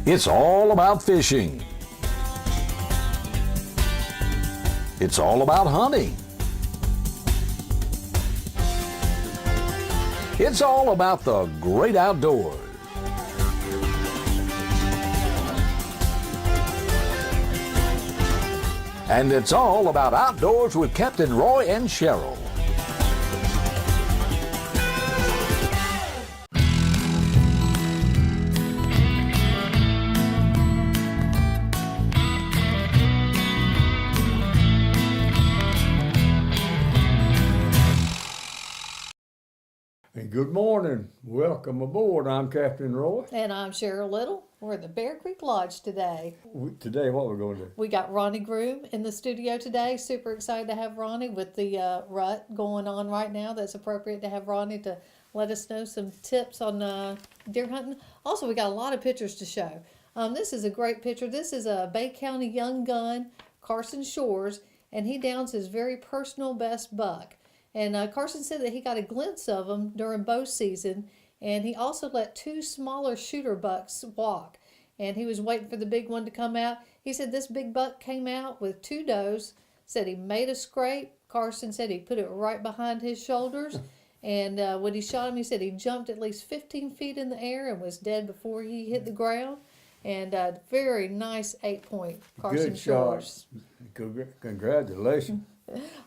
It's all about fishing. It's all about hunting. It's all about the great outdoors. And it's all about outdoors with Captain Roy and Cheryl. Good morning. Welcome aboard. I'm Captain Roy. And I'm Cheryl Little. We're at the Bear Creek Lodge today. Today, what we're going to do? We got Ronnie Groom in the studio today. Super excited to have Ronnie with the rut going on right now. That's appropriate to have Ronnie to let us know some tips on deer hunting. Also, we got a lot of pictures to show. This is a great picture. This is a Bay County young gun, Carson Shores, and he downs his very personal best buck. And Carson said that he got a glimpse of him during bow season, and he also let two smaller shooter bucks walk. And he was waiting for the big one to come out. He said this big buck came out with two does, said he made a scrape. Carson said he put it right behind his shoulders. And when he shot him, he said he jumped at least 15 feet in the air and was dead before he hit the ground. And very nice 8-point Carson Good Shores. Shot. Congratulations.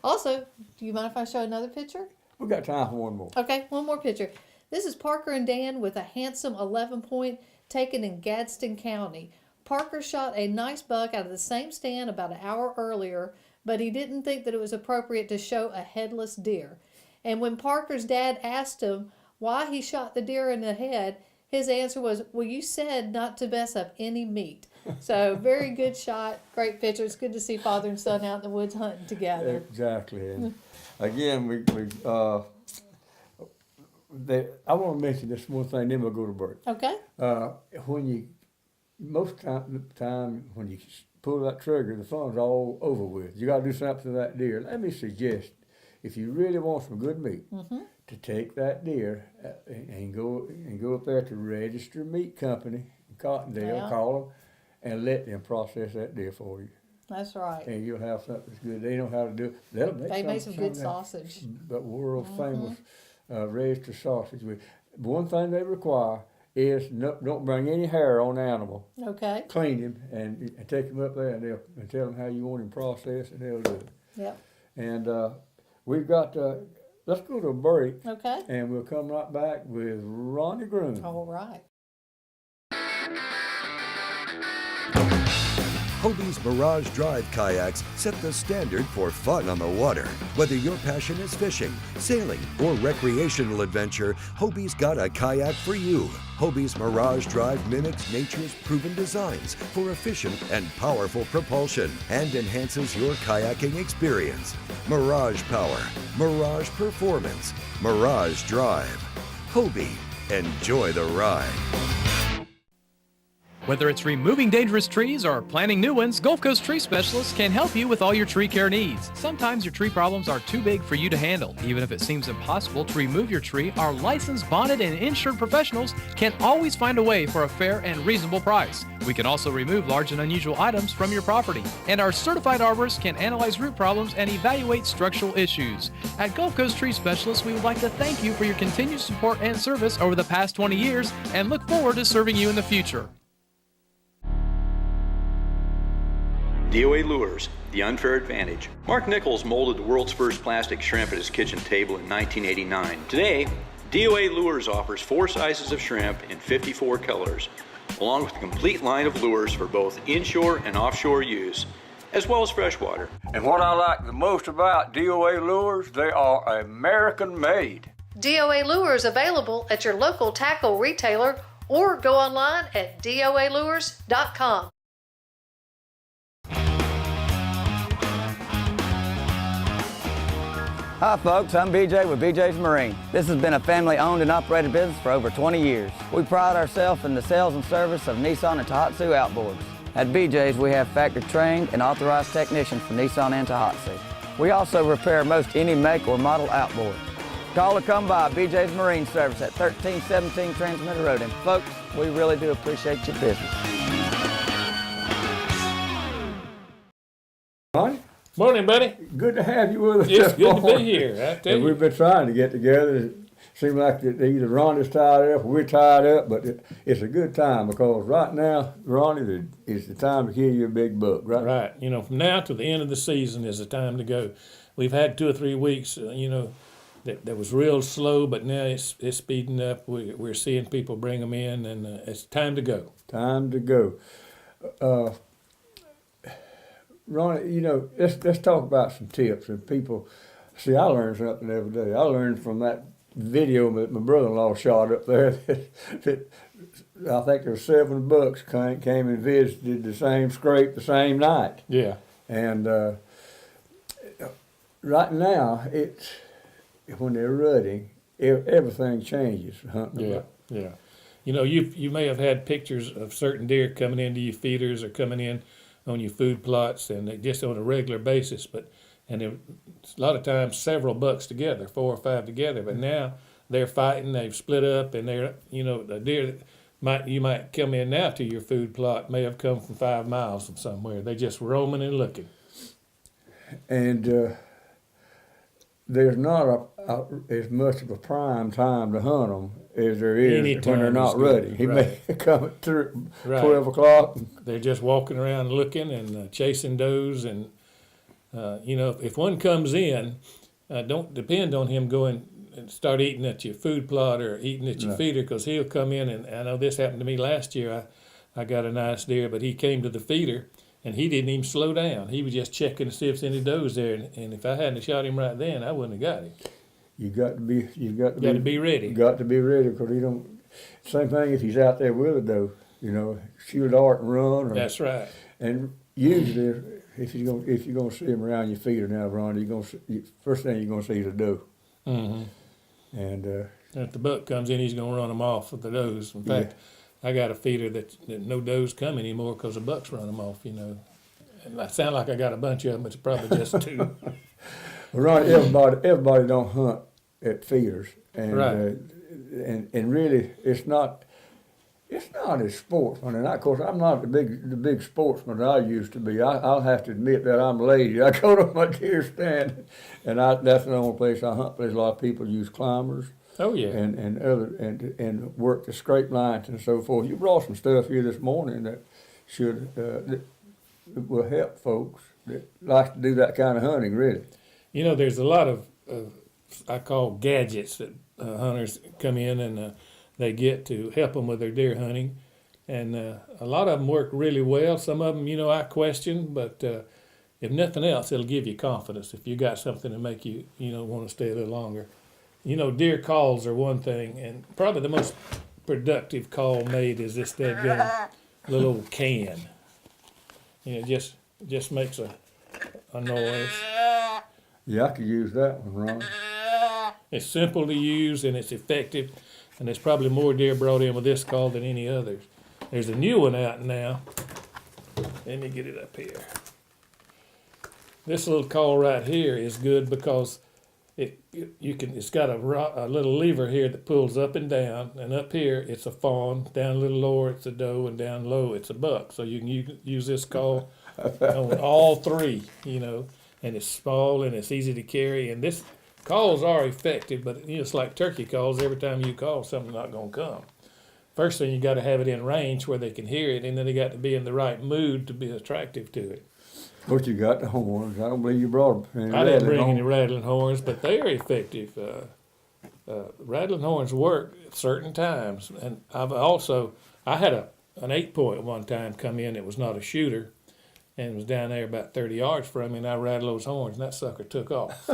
Also, do you mind if I show another picture? We got time for one more. Okay, one more picture. This is Parker and Dan with a handsome 11-point taken in Gadsden County. Parker shot a nice buck out of the same stand about an hour earlier, but he didn't think that it was appropriate to show a headless deer. And when Parker's dad asked him why he shot the deer in the head, his answer was, well, you said not to mess up any meat. So very good shot, great picture. It's good to see father and son out in the woods hunting together. Exactly. And again, I want to mention this one thing, then we'll go to break. Okay. Most time when you pull that trigger, the fun's all over with. You got to do something to that deer. Let me suggest, if you really want some good meat, to take that deer and go up there to Register Meat Company in Cottondale, call them, and let them process that deer for you. That's right. And you'll have something that's good. They know how to do it. They make some good sausage. But world famous registered sausage. One thing they require is don't bring any hair on the animal. Okay. Clean him and take him up there and tell them how you want him processed, and they'll do it. Yep. And we've got let's go to a break. Okay. And we'll come right back with Ronnie Groom. All right. Hobie's Mirage Drive kayaks set the standard for fun on the water. Whether your passion is fishing, sailing, or recreational adventure, Hobie's got a kayak for you. Hobie's Mirage Drive mimics nature's proven designs for efficient and powerful propulsion and enhances your kayaking experience. Mirage Power, Mirage Performance, Mirage Drive. Hobie, enjoy the ride. Whether it's removing dangerous trees or planting new ones, Gulf Coast Tree Specialists can help you with all your tree care needs. Sometimes your tree problems are too big for you to handle. Even if it seems impossible to remove your tree, our licensed, bonded, and insured professionals can always find a way for a fair and reasonable price. We can also remove large and unusual items from your property. And our certified arborists can analyze root problems and evaluate structural issues. At Gulf Coast Tree Specialists, we would like to thank you for your continued support and service over the past 20 years and look forward to serving you in the future. DOA Lures, the unfair advantage. Mark Nichols molded the world's first plastic shrimp at his kitchen table in 1989. Today, DOA Lures offers 4 sizes of shrimp in 54 colors, along with a complete line of lures for both inshore and offshore use, as well as freshwater. And what I like the most about DOA Lures, they are American made. DOA Lures available at your local tackle retailer or go online at doalures.com. Hi folks, I'm BJ with BJ's Marine. This has been a family-owned and operated business for over 20 years. We pride ourselves in the sales and service of Nissan and Tohatsu outboards. At BJ's, we have factory-trained and authorized technicians for Nissan and Tohatsu. We also repair most any make or model outboard. Call or come by BJ's Marine Service at 1317 Transmitter Road. And folks, we really do appreciate your business. Ronnie, Morning, buddy. good to have you with us. It's this good to be morning. here. I tell And you. we've been trying to get together. It seems like that either Ronnie's tied up or we're tied up, but it's a good time because right now, Ronnie, is the time to kill your big buck, right? Right. You know, from now to the end of the season is the time to go. We've had 2 or 3 weeks, that was real slow, but now it's speeding up. We're seeing people bring them in, and it's time to go. Time to go. Ronnie, let's talk about some tips. And people, see, I learned something every day. I learned from that video that my brother-in-law shot up there that I think there were 7 bucks came and visited the same scrape the same night. Yeah. And right now, it's when they're rutting, everything changes. Yeah. Yeah. You may have had pictures of certain deer coming into your feeders or coming in on your food plots, and they just on a regular basis. And a lot of times several bucks together, 4 or 5 together. But now they're fighting. They've split up, and the deer that you might come in now to your food plot may have come from 5 miles from somewhere. They're just roaming and looking. And there's not as much of a prime time to hunt them as there is Anytime when they're not is good, rutting. He right. may come at Right. 12 o'clock. They're just walking around looking and chasing does. And, if one comes in, don't depend on him going and start eating at your food plot or eating at your feeder, because he'll come in. And I know this happened to me last year. I got a nice deer, but he came to the feeder and he didn't even slow down. He was just checking to see if there's any does there. And if I hadn't shot him right then, I wouldn't have got him. You got to be ready. You got to be ready because he don't. Same thing if he's out there with a doe. Shoot a dart and run. That's right. And usually, if you're gonna see him around your feeder now, Ron, first thing you're gonna see is a doe. Mm-hmm. And if the buck comes in, he's going to run them off with the does. In fact, I got a feeder that no does come anymore because the bucks run them off, And I sound like I got a bunch of them, but it's probably just 2. Well, Ron, everybody don't hunt at feeders, and Right. And really, it's not as sportsman. And of course, I'm not the big sportsman that I used to be. I'll have to admit that I'm lazy. I go to my deer stand, and that's the only place I hunt. There's a lot of people use climbers. Oh, yeah. And work the scrape lines and so forth. You brought some stuff here this morning that that will help folks that like to do that kind of hunting. Really, There's a lot of I call gadgets that hunters come in and they get to help them with their deer hunting, and a lot of them work really well. Some of them, I question, but if nothing else, it'll give you confidence if you got something to make you, want to stay a little longer. Deer calls are one thing, and probably the most productive call made is this dead little old can. Just makes a noise. yeah, I could use that one, Ron. It's simple to use and it's effective, and there's probably more deer brought in with this call than any others. There's a new one out now. Let me get it up here. This little call right here is good because it's got a little lever here that pulls up and down, and up here it's a fawn, down a little lower it's a doe, and down low it's a buck. So you can use this call on all 3, and it's small and it's easy to carry. And this calls are effective, but it's like turkey calls. Every time you call, something's not going to come. First thing, you got to have it in range where they can hear it, and then they got to be in the right mood to be attractive to it. But you got the horns. I don't believe you brought them. I didn't bring any rattling horns, but they are effective. Rattling horns work at certain times, and I had an 8-point one time come in. It was not a shooter, and it was down there about 30 yards from me, and I rattled those horns, and that sucker took off.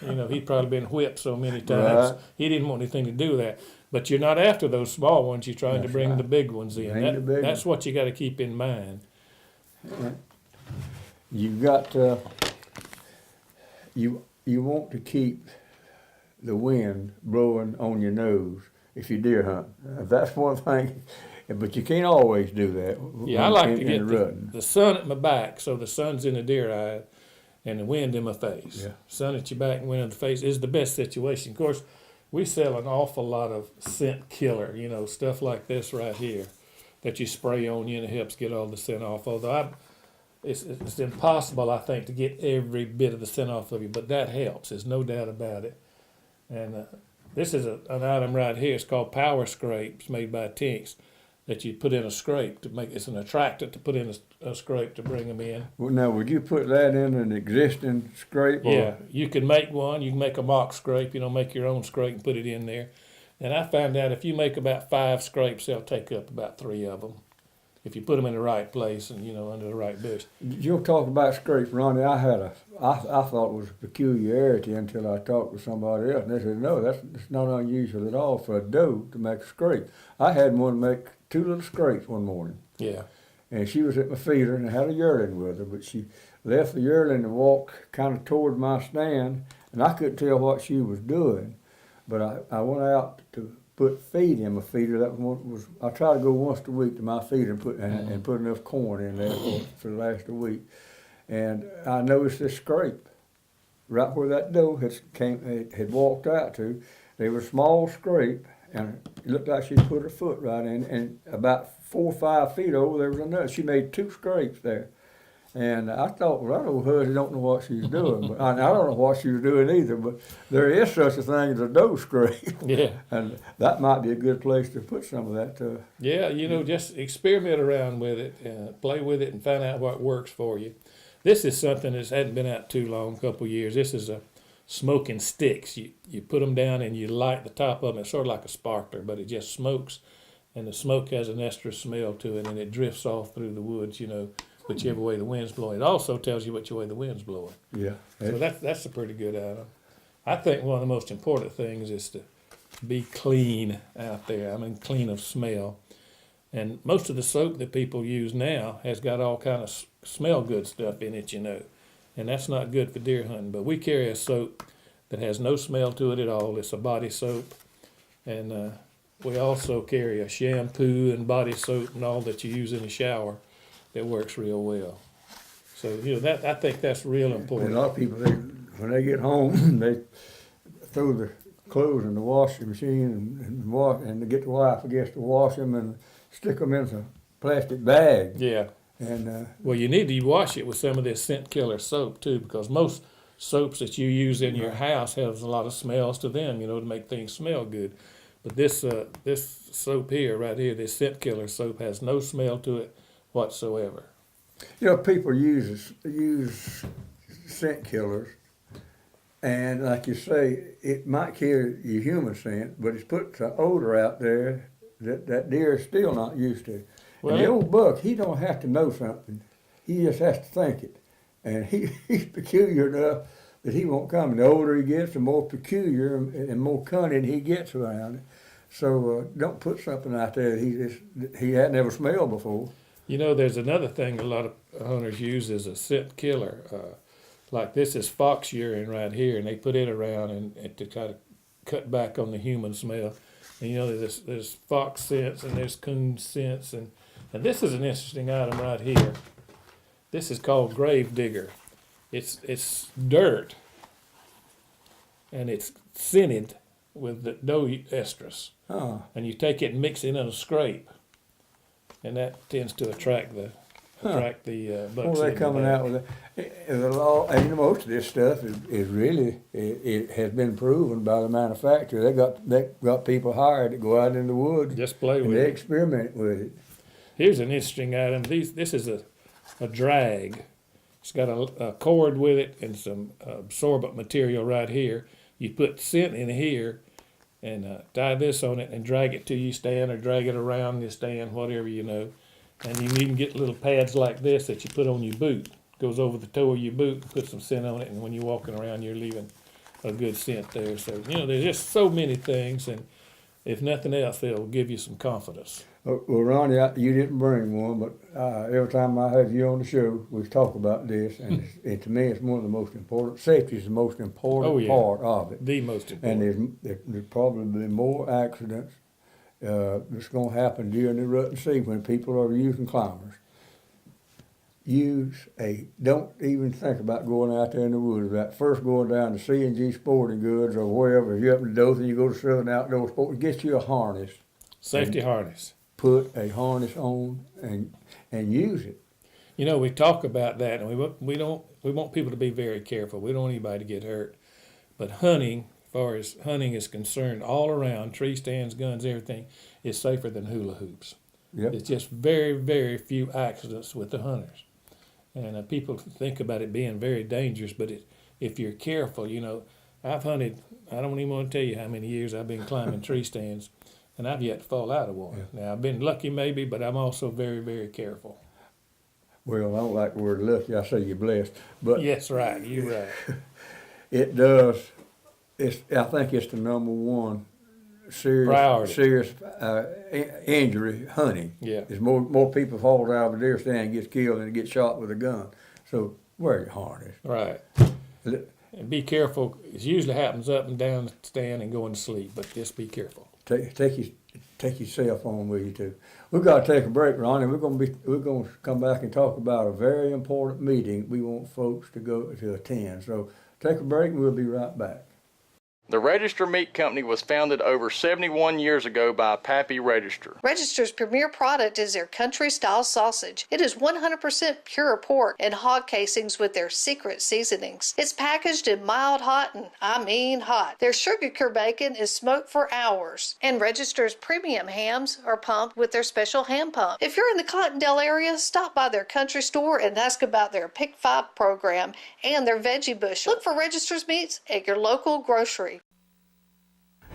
He'd probably been whipped so many times. Right. He didn't want anything to do with that. But you're not after those small ones. You're trying to bring the big ones in. That's what you got to keep in mind. You got you want to keep the wind blowing on your nose if you deer hunt. That's one thing, but you can't always do that. Yeah, I like to get the sun at my back, so the sun's in the deer eye, and the wind in my face. Yeah. Sun at your back and wind in the face is the best situation. Of course, we sell an awful lot of scent killer, stuff like this right here that you spray on you and it helps get all the scent off. Although it's impossible, I think, to get every bit of the scent off of you, but that helps. There's no doubt about it. And this is an item right here. It's called Power Scrape. It's made by Tinks, that you put in a scrape to make. It's an attractant to put in a scrape to bring them in. Well, now, would you put that in an existing scrape? Or? Yeah, you can make one. You can make a mock scrape. Make your own scrape and put it in there. And I found out if you make about 5 scrapes, they'll take up about 3 of them. If you put them in the right place and, under the right bush. You'll talk about scrapes, Ronnie. I thought it was a peculiarity until I talked to somebody else, and they said, no, it's not unusual at all for a doe to make a scrape. I had one make 2 little scrapes one morning. Yeah. And she was at my feeder, and I had a yearling with her, but she left the yearling and walked kind of toward my stand, and I couldn't tell what she was doing. But I went out to put feed in my feeder. That was I try to go once a week to my feeder and put enough corn in there for the last a week. And I noticed this scrape right where that doe had walked out to. There was a small scrape, and it looked like she put her foot right in. And about 4 or 5 feet over, there was another. She made 2 scrapes there. And I thought, well, that old hussy don't know what she's doing. But I don't know what she was doing either, but there is such a thing as a doe scrape. Yeah. And that might be a good place to put some of that. Yeah, just experiment around with it, play with it, and find out what works for you. This is something that hadn't been out too long, a couple of years. This is a smoking sticks. You put them down and you light the top of them. It's sort of like a sparkler, but it just smokes, and the smoke has an extra smell to it, and it drifts off through the woods, whichever way the wind's blowing. It also tells you which way the wind's blowing. Yeah. So that's a pretty good item. I think one of the most important things is to be clean out there. I mean, clean of smell. And most of the soap that people use now has got all kind of smell good stuff in it, and that's not good for deer hunting. But we carry a soap that has no smell to it at all. It's a body soap, and we also carry a shampoo and body soap and all that you use in the shower that works real well. So that I think that's real important. And a lot of people, when they get home, they throw the clothes in the washing machine and they get the wife, I guess, to wash them and stick them in some plastic bag. Yeah. And well, you need to wash it with some of this scent killer soap too, because most soaps that you use in your house has a lot of smells to them, to make things smell good. But this soap here, right here, this scent killer soap has no smell to it whatsoever. People use scent killers, and like you say, it might kill your human scent, but it's put an odor out there that deer is still not used to. Well, and the old buck, he don't have to know something; he just has to think it, and he's peculiar enough that he won't come. And the older he gets, the more peculiar and more cunning he gets around it. So don't put something out there that he had never smelled before. There's another thing a lot of hunters use is a scent killer. Like this is fox urine right here, and they put it around and to try to cut back on the human smell. And there's fox scents and there's coon scents, and this is an interesting item right here. This is called grave digger. It's dirt, and it's scented with the doe estrus. Oh. And you take it and mix it in a scrape, and that tends to attract the bucks. Well, they're coming out with the law, and most of this stuff is really it has been proven by the manufacturer. They got people hired to go out in the woods, Just play with and they it. experiment with it. Here's an interesting item. This is a drag. It's got a cord with it and some absorbent material right here. You put scent in here and tie this on it and drag it to your stand or drag it around your stand, whatever And you can even get little pads like this that you put on your boot. Goes over the toe of your boot, put some scent on it, and when you're walking around, you're leaving a good scent there. So, there's just so many things, and if nothing else, they'll give you some confidence. Well, Ronnie, you didn't bring one, but every time I have you on the show, we talk about this, and to me, it's one of the most important. Safety is the most important part of it. The most important. And there's probably more accidents that's going to happen during the rutting season when people are using climbers. Don't even think about going out there in the woods. That first going down to C&G Sporting Goods or wherever, you're up in Dothan, you go to Southern Outdoor Sport, get you a harness. Safety harness. Put a harness on and use it. You know, we talk about that, and we want people to be very careful. We don't want anybody to get hurt. But hunting, as far as hunting is concerned, all around, tree stands, guns, everything, is safer than hula hoops. Yep. It's just very, very few accidents with the hunters. And people think about it being very dangerous, but if you're careful, you know, I've hunted, I don't even want to tell you how many years I've been climbing tree stands, and I've yet to fall out of one. Yeah. Now, I've been lucky maybe, but I'm also very, very careful. Well, I don't like the word lucky. I say you're blessed. But yes, right. You're right. It does. I think it's the number one priority. Serious injury hunting. Yeah. There's more people fall out of a deer stand and gets killed than get shot with a gun. So wear your harness. Right. And be careful. It usually happens up and down the stand and going to sleep, but just be careful. Take your cell phone with you too. We've got to take a break, Ronnie. We're going to come back and talk about a very important meeting we want folks to attend. So take a break and we'll be right back. The Register Meat Company was founded over 71 years ago by Pappy Register. Register's premier product is their country-style sausage. It is 100% pure pork and hog casings with their secret seasonings. It's packaged in mild hot, and I mean hot. Their sugar cure bacon is smoked for hours. And Register's premium hams are pumped with their special ham pump. If you're in the Cottondale area, stop by their country store and ask about their Pick 5 program and their veggie bushel. Look for Register's meats at your local grocery.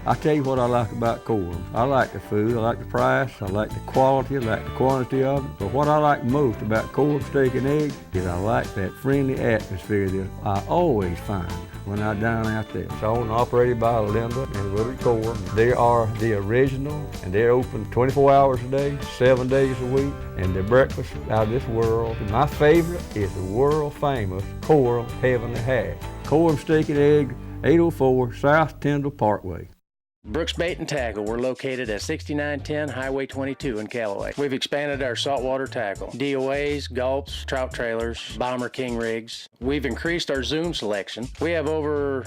I tell you what I like about Coram. I like the food, I like the price, I like the quality, I like the quantity of it. But what I like most about Coram Steak and Eggs is I like that friendly atmosphere that I always find when I dine out there. It's owned and operated by Linda and Willie Coram. They are the original, and they're open 24 hours a day, 7 days a week, and their breakfast out of this world. And my favorite is the world famous Coram Heavenly Hash. Coram Steak and Eggs, 804 South Tyndall Parkway. Brooks Bait and Tackle. We're located at 6910 Highway 22 in Callaway. We've expanded our saltwater tackle, DOAs, gulps, trout trailers, Bomber King rigs. We've increased our Zoom selection. We have over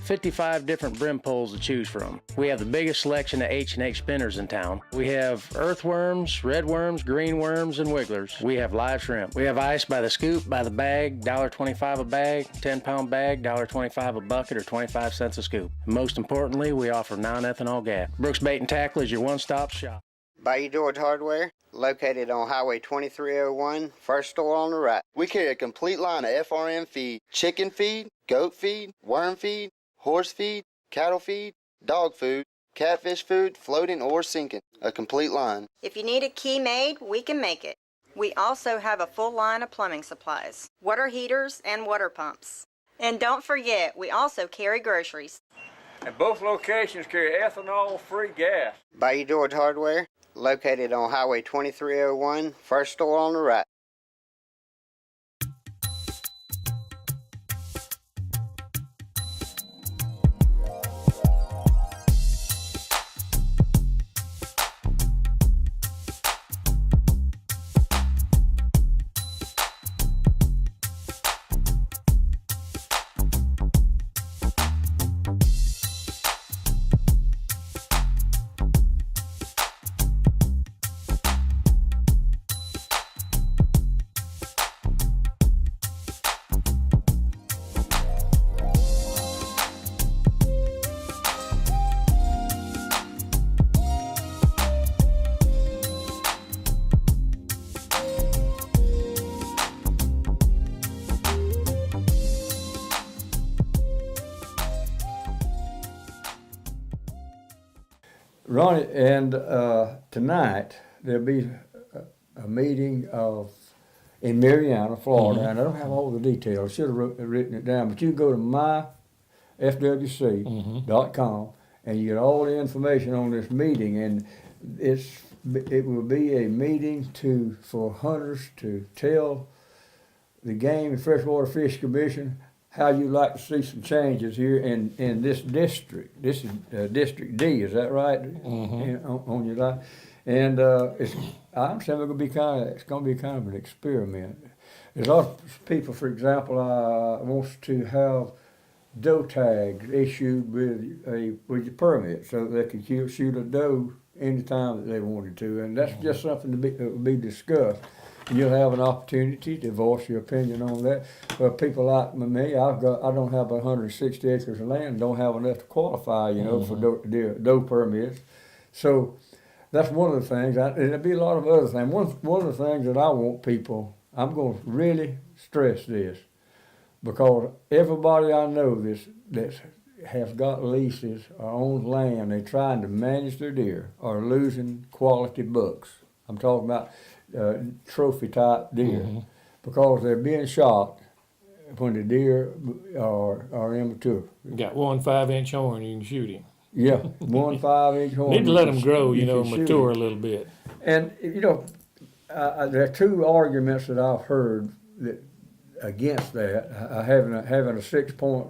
55 different brim poles to choose from. We have the biggest selection of H&H spinners in town. We have earthworms, red worms, green worms, and wigglers. We have live shrimp. We have ice by the scoop, by the bag, $1.25 a bag, 10-pound bag, $1.25 a bucket, or 25 cents a scoop. Most importantly, we offer non-ethanol gas. Brooks Bait and Tackle is your one-stop shop. Bayou George Hardware, located on Highway 2301, first store on the right. We carry a complete line of FRM feed, chicken feed, goat feed, worm feed, horse feed, cattle feed, dog food, catfish food, floating or sinking. A complete line. If you need a key made, we can make it. We also have a full line of plumbing supplies, water heaters, and water pumps. And don't forget, we also carry groceries. And both locations carry ethanol-free gas. Bayou George Hardware, located on Highway 2301, first store on the right. Ronnie, and tonight there'll be a meeting in Marianna, Florida, and I don't have all the details. I should have written it down, but you can go to myfwc.com and you get all the information on this meeting, and it will be a meeting for hunters to tell the Game and Freshwater Fish Commission how you'd like to see some changes here in this district. This is District D, is that right? On your life, and I understand it's going to be kind of an experiment. There's a lot of people, for example, wants to have doe tags issued with your permit, so that they can shoot a doe anytime that they wanted to, and that's just something that will be discussed. you'll have an opportunity to voice your opinion on that. Well, people like me, I don't have 160 acres of land, don't have enough to qualify, for doe permits. So that's one of the things. And there'll be a lot of other things. One of the things that I want people, I'm going to really stress this, because everybody I know that has got leases or owns land, they're trying to manage their deer, are losing quality bucks. I'm talking about trophy type deer, because they're being shot when the deer are immature. You got 1 5-inch horn, you can shoot him. Yeah, 1 5-inch horn. Need to let them grow, can mature a little bit. And there are two arguments that I've heard against that. Having a 6-point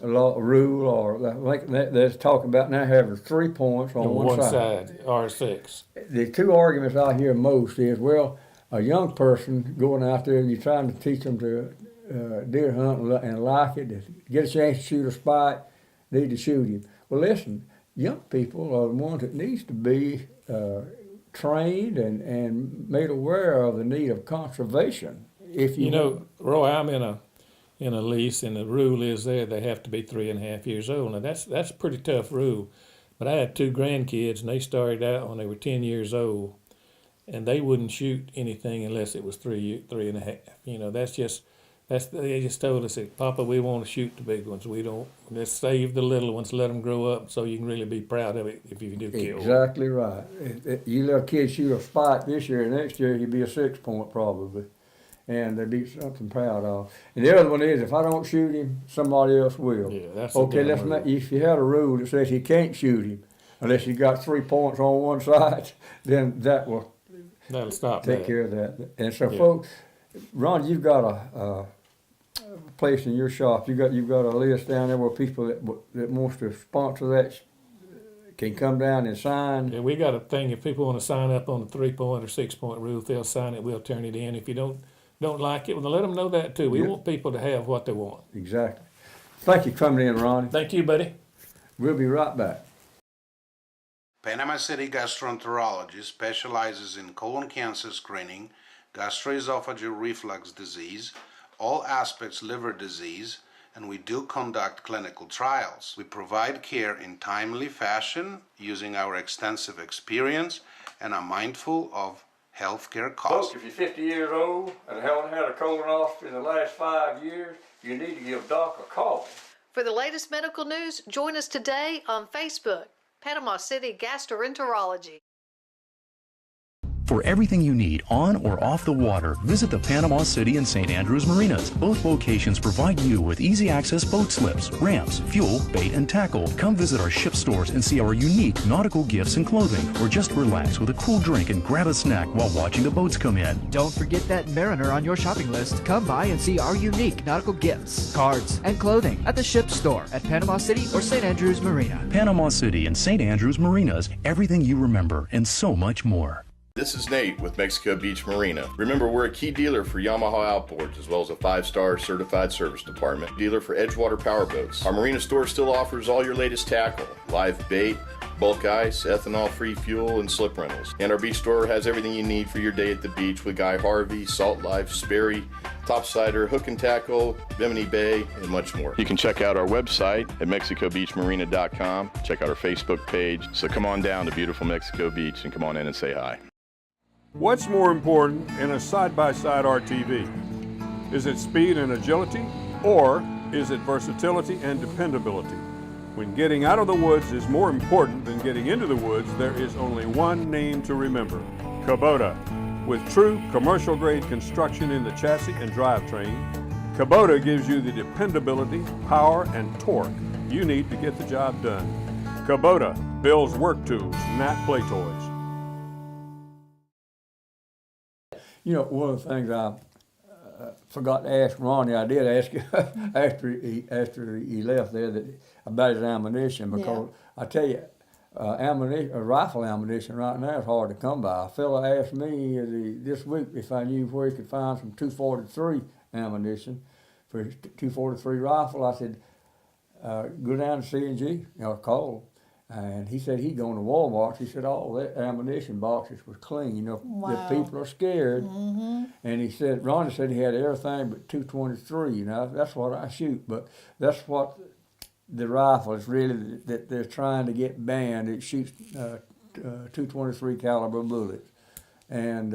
rule, or I think they're talking about now having 3 points on one side. R6. The two arguments I hear most is, well, a young person going out there and you're trying to teach them to deer hunt and like it, to get a chance to shoot a spike, need to shoot him. Well, listen, young people are the ones that needs to be trained and made aware of the need of conservation. If Roy, I'm in a lease, and the rule is there they have to be 3.5 years old. Now that's a pretty tough rule. But I had 2 grandkids, and they started out when they were 10 years old, and they wouldn't shoot anything unless it was 3.5. They just told us that, Papa, we want to shoot the big ones. We don't. Let's save the little ones, let them grow up, so you can really be proud of it if you do kill one. Exactly right. You let a kid shoot a spike this year, and next year he'd be a 6-point probably, and they'd be something proud of. And the other one is, if I don't shoot him, somebody else will. Yeah, that's okay. If you had a rule that says he can't shoot him unless he's got 3 points on one side, then that'll stop. Take care of that. And so, folks, Ron, you've got a place in your shop. You've got a list down there where people that wants to sponsor that can come down and sign. Yeah, we got a thing. If people want to sign up on the 3-point or 6-point rule, if they'll sign it, we'll turn it in. If you don't like it, well, let them know that too. We want people to have what they want. Exactly. Thank you for coming in, Ronnie. Thank you, buddy. We'll be right back. Panama City Gastroenterology specializes in colon cancer screening, gastroesophageal reflux disease, all aspects liver disease, and we do conduct clinical trials. We provide care in timely fashion using our extensive experience and are mindful of healthcare costs. Folks, if you're 50 years old and haven't had a colonoscopy in the last 5 years, you need to give Doc a call. For the latest medical news, join us today on Facebook, Panama City Gastroenterology. For everything you need on or off the water, visit the Panama City and St. Andrews Marinas. Both locations provide you with easy access boat slips, ramps, fuel, bait, and tackle. Come visit our ship stores and see our unique nautical gifts and clothing, or just relax with a cool drink and grab a snack while watching the boats come in. Don't forget that Mariner on your shopping list. Come by and see our unique nautical gifts, cards, and clothing at the ship store at Panama City or St. Andrews Marina. Panama City and St. Andrews Marinas, everything you remember and so much more. This is Nate with Mexico Beach Marina. Remember, we're a key dealer for Yamaha outboards, as well as a 5-star certified service department, dealer for Edgewater powerboats. Our marina store still offers all your latest tackle, live bait, bulk ice, ethanol-free fuel, and slip rentals. And our beach store has everything you need for your day at the beach with Guy Harvey, Salt Life, Sperry, Topsider, Hook and Tackle, Bimini Bay, and much more. You can check out our website at mexicobeachmarina.com. Check out our Facebook page. So come on down to beautiful Mexico Beach and come on in and say hi. What's more important in a side-by-side RTV? Is it speed and agility, or is it versatility and dependability? When getting out of the woods is more important than getting into the woods, there is only one name to remember: Kubota. With true commercial-grade construction in the chassis and drivetrain, Kubota gives you the dependability, power, and torque you need to get the job done. Kubota builds work tools, not play toys. You know, one of the things I forgot to ask Ronnie, I did ask after he left there about his ammunition, because I tell you, rifle ammunition right now is hard to come by. A fellow asked me this week if I knew where he could find some .243 ammunition for his .243 rifle. I said, go down to C&G, call. And he said he'd gone to Walmart. He said all the ammunition boxes was clean. You know, Wow. the people are scared. Mm-hmm. And he said, Ronnie said he had everything but 223. You know, that's what I shoot. But that's what the rifle is really that they're trying to get banned. It shoots 223 caliber bullets. And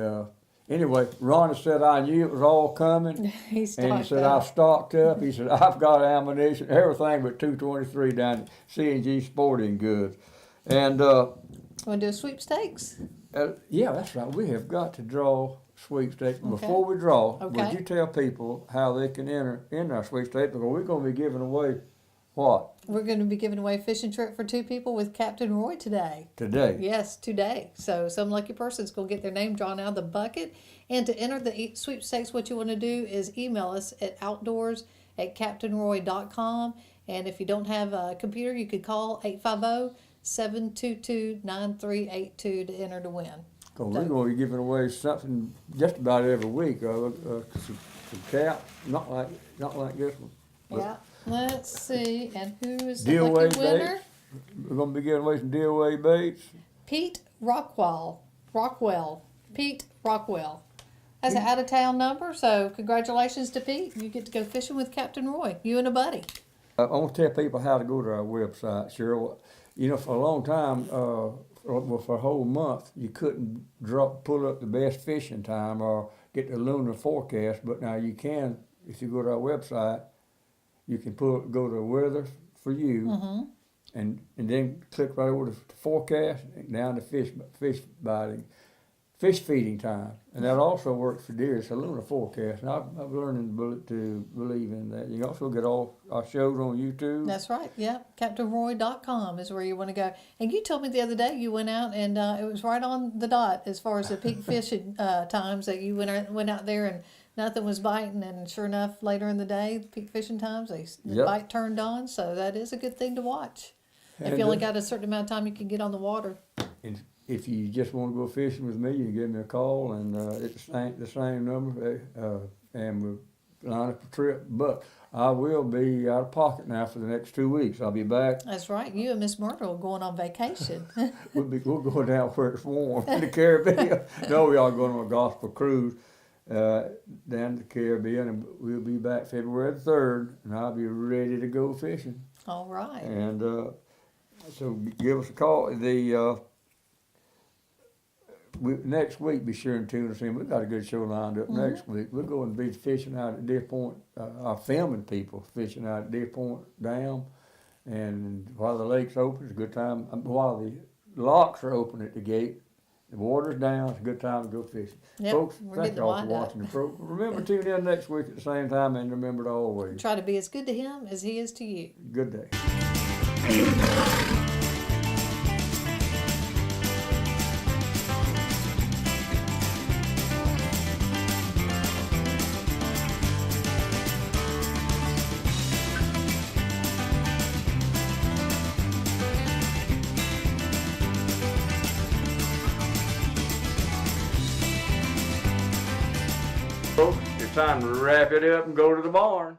anyway, Ronnie said I knew it was all coming. He's And he stocked said, up. I've stocked up. He said, I've got ammunition, everything but 223 down at C&G Sporting Goods. And Want to do a sweepstakes? yeah, that's right. We have got to draw sweepstakes. Okay. Before we draw, Okay. would you tell people how they can enter in our sweepstakes? Because we're going to be giving away what? We're going to be giving away a fishing trip for 2 people with Captain Roy today. Today. Yes, today. So some lucky person's going to get their name drawn out of the bucket. And to enter the sweepstakes, what you want to do is email us at outdoors@captainroy.com. And if you don't have a computer, you could call 850-722-9382 to enter to win. Because we're going to be giving away something just about every week. Some caps, not like this one. but Yeah. Let's see. And who is the DOA lucky winner? baits. We're going to be giving away some DOA baits. Pete Rockwell. Pete Rockwell. That's an out-of-town number, so congratulations to Pete. You get to go fishing with Captain Roy, you and a buddy. I want to tell people how to go to our website, Cheryl. You know, for a long time, for a whole month, you couldn't pull up the best fishing time or get the lunar forecast, but now you can, if you go to our website, you can go to weather for you, Mm-hmm. and then click right over to forecast, and down to fish feeding time, and that also works for deer. It's a lunar forecast, and I'm learning to believe in that. You can also get all our shows on YouTube. That's right, yeah. CaptainRoy.com is where you want to go. And you told me the other day you went out and it was right on the dot as far as the peak fishing times that you went out there and nothing was biting, and sure enough, later in the day, peak fishing times, the Yep. bite turned on, so that is a good thing to watch. If And, you only got a certain amount of time you can get on the water. And if you just want to go fishing with me, you can give me a call, and it's the same number, and we'll line up a trip. But I will be out of pocket now for the next 2 weeks. I'll be back. That's right. You and Miss Myrtle are going on vacation. We'll go down where it's warm in the Caribbean. No, we are going on a gospel cruise down to the Caribbean, and we'll be back February the 3rd, and I'll be ready to go fishing. All right. And so give us a call. Next week, be sure and tune us in. We've got a good show lined up next week. We're going to be fishing out at Deer Point, our filming people fishing out at Deer Point Dam. And while the lake's open, it's a good time. While the locks are open at the gate, the water's down, it's a good time to go fishing. Yep, Folks, we're thank getting the y'all for wind up. watching the program. Remember, tune in next week at the same time, and remember to always. Try to be as good to him as he is to you. Good day. Folks, it's time to wrap it up and go to the barn.